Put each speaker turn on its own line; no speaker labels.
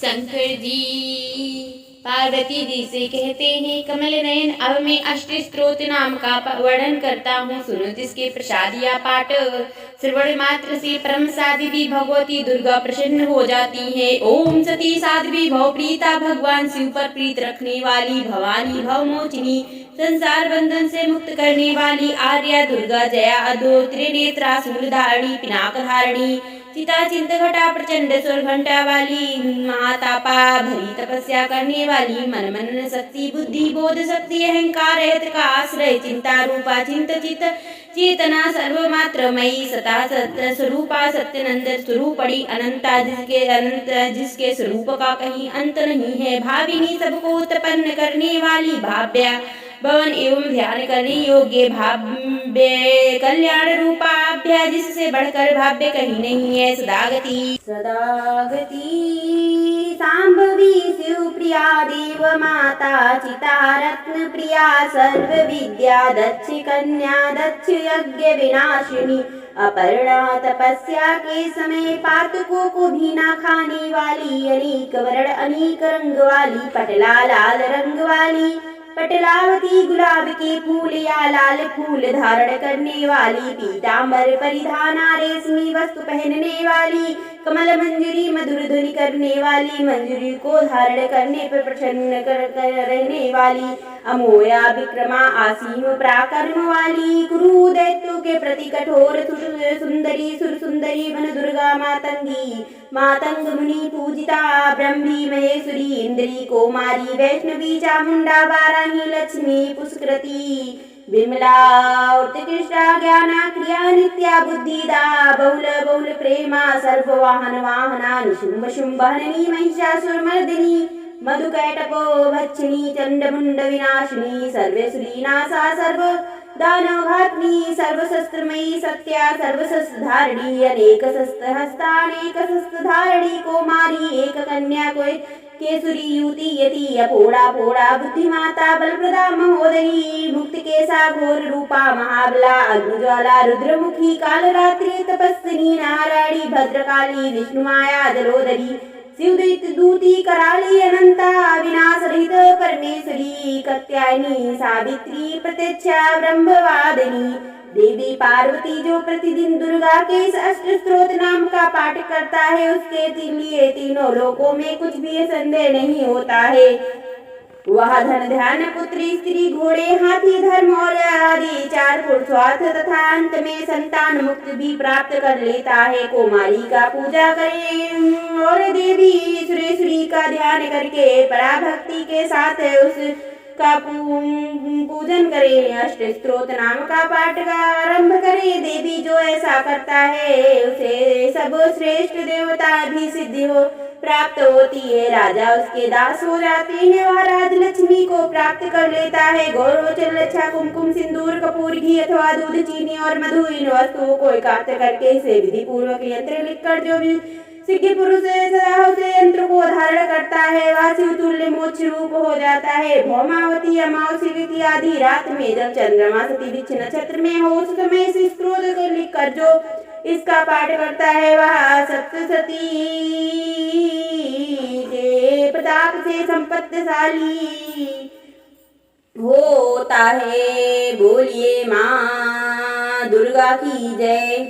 शंकर जी पार्वती जी से कहते हैं, कमल नयन अब मैं अष्ट स्त्रोत नाम का वर्णन करता हूँ, सुनो जिसके प्रसाद या पाठ श्रवण मात्र से परम साध्वी भगवती दुर्गा प्रसन्न हो जाती है। ओम सती साध्वी भव प्रीता, भगवान शिव पर प्रीत रखने वाली भवानी भवमोचिनी, संसार बंधन से मुक्त करने वाली आर्या दुर्गा जया अदो त्रिनेत्रा शूलधारिणी पिनाक धारिणी चिता चिंत घटा प्रचंड स्वर घंटा वाली महातापा भरी तपस्या करने वाली मन मनन शक्ति बुद्धि बोध शक्ति अहंकार रहित का आश्रय चिंता रूपा चिंत चित चेतना सर्वमात्र मयी सता सत्य स्वरूपा सत्यनंद स्वरूपड़ी अनंता जिसके स्वरूप का कहीं अंत नहीं है, भाविनी सबको उत्पन्न करने वाली भाव्या भवन एवं ध्यान करने योग्य भाव्य कल्याण रूपाभ्या जिससे बढ़कर भाव्य कहीं नहीं है, सदागति सांभवी शिव प्रिया देव माता चिता रत्न प्रिया सर्व विद्या दक्ष कन्या दक्ष यज्ञ विनाशिनी अपर्णा तपस्या के समय पातकों को भी ना खाने वाली अनेक वर्ण अनेक रंग वाली पटला लाल रंग वाली पटलावती गुलाब के फूल या लाल फूल धारण करने वाली पीतांबर परिधाना रेशमी वस्तु पहनने वाली कमल मंजरी मधुर ध्वनि करने वाली मंजरी को धारण करने पर प्रसन्न रहने वाली अमोया विक्रमा आसीम पराक्रम वाली कुरु दैत्यों के प्रति कठोर सुंदरी सुर सुंदरी वन दुर्गा मातंगी मातंग मुनि पूजिता ब्रह्मी महेश्वरी इंद्री कुमारी वैष्णवी चामुंडा वाराही लक्ष्मी पुष्कृति विमला उत्कृष्टा ज्ञाना क्रिया नित्या बुद्धिदा बहुल बहुल प्रेमा सर्व वाहन वाहना निशुंभ शुंभहनी महिषासुर मर्दिनी मधुकैटपो भक्षिणी चंडमुंड विनाशिनी सर्वेश्वरी नासा सर्व दानवघातिनी सर्वशस्त्रमयी सत्या सर्वशस्त्रधारिणी अनेक शस्त्र हस्तानेक शस्त्रधारिणी कुमारी एक कन्या को केसुरी युति यति अपोड़ा पोड़ा बुद्धिमाता बलप्रदा महोदयी मुक्ति केसा घोर रूपा महाबला अग्निज्वाला रुद्रमुखी कालरात्रि तपस्विनी नारायणी भद्रकाली विष्णुमाया जलोदरी शिवदूत दूती कराली अनंता विनाश रहित परमेश्वरी कात्यायनी सावित्री प्रत्यक्षा ब्रह्मवादिनी देवी पार्वती जो प्रतिदिन दुर्गा के इस अष्ट स्त्रोत नाम का पाठ करता है उसके लिए तीनों लोकों में कुछ भी संदेह नहीं होता है। वह धन ध्यान पुत्री स्त्री घोड़े हाथी धर्म और आदि चार पुरुषार्थ तथा अंत में संतान मुक्ति भी प्राप्त कर लेता है। कुमारी का पूजा करें और देवी सुरेश्वरी का ध्यान करके पराभक्ति के साथ उस का पूजन करें, अष्ट स्त्रोत नाम का पाठ का आरंभ करें। देवी जो ऐसा करता है उसे सब श्रेष्ठ देवता भी सिद्धि हो प्राप्त होती है, राजा उसके दास हो जाते हैं, वह राजलक्ष्मी को प्राप्त कर लेता है। गौरव चलच्छा कुमकुम सिंदूर कपूर घी अथवा दूध चीनी और मधु इन वस्तुओं को एकत्र करके इसे विधि पूर्वक यंत्र लिखकर जो भी सिद्धि पुरुष से यंत्र को धारण करता है वह शिव तुल्य मोक्ष रूप हो जाता है। भौमावती अमावसी तिथि आदि रात में जब चंद्रमा सती वृक्ष नक्षत्र में हो उस समय इस स्त्रोत को लिखकर जो इसका पाठ करता है वह सप्तशती के प्रताप से संपत्तिशाली होता है। बोलिए माँ दुर्गा की जय।